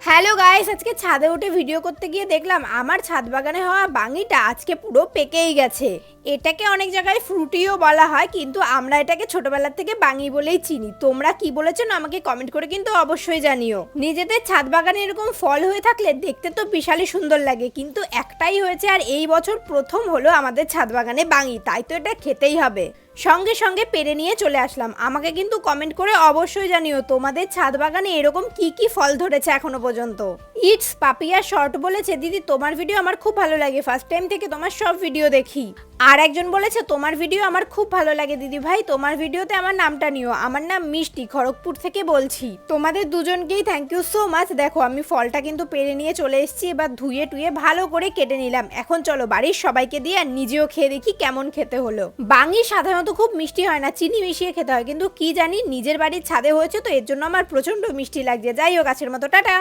Hello guys, আজকে ছাদে উঠে ভিডিও করতে গিয়ে দেখলাম আমার ছাদ বাগানে হওয়া বাঙিটা আজকে পুরো পেকেই গেছে। এটাকে অনেক জায়গায় ফ্রুটিও বলা হয়, কিন্তু আমরা এটাকে ছোটবেলা থেকে বাঙি বলেই চিনি। তোমরা কি বলেছো না আমাকে কমেন্ট করে কিন্তু অবশ্যই জানিও। নিজেদের ছাদ বাগানে এরকম ফল হয়ে থাকলে দেখতে তো বিশালই সুন্দর লাগে, কিন্তু একটাই হয়েছে আর এই বছর প্রথম হলো আমাদের ছাদ বাগানে বাঙি, তাই তো এটা খেতেই হবে। সঙ্গে সঙ্গে পেরে নিয়ে চলে আসলাম। আমাকে কিন্তু কমেন্ট করে অবশ্যই জানিও তোমাদের ছাদ বাগানে এরকম কি কি ফল ধরেছে এখনো পর্যন্ত। ইটস পাপিয়া শর্ট বলেছে, দিদি তোমার ভিডিও আমার খুব ভালো লাগে, ফার্স্ট টাইম থেকে তোমার সব ভিডিও দেখি। আর একজন বলেছে তোমার ভিডিও আমার খুব ভালো লাগে দিদি ভাই, তোমার ভিডিওতে আমার নামটা নিও, আমার নাম মিষ্টি, খড়গপুর থেকে বলছি। তোমাদের দুজনকেই থ্যাংক ইউ সো মাচ। দেখো আমি ফলটা কিন্তু পেরে নিয়ে চলে এসেছি, এবার ধুয়ে টুয়ে ভালো করে কেটে নিলাম। এখন চলো বাড়ির সবাইকে দিয়ে আর নিজেও খেয়ে দেখি কেমন খেতে হলো। বাঙি সাধারণত খুব মিষ্টি হয় না, চিনি মিশিয়ে খেতে হয়, কিন্তু কি জানি নিজের বাড়ির ছাদে হয়েছে তো এর জন্য আমার প্রচন্ড মিষ্টি লাগছে। যাই হোক, গাছের মতো টাটা।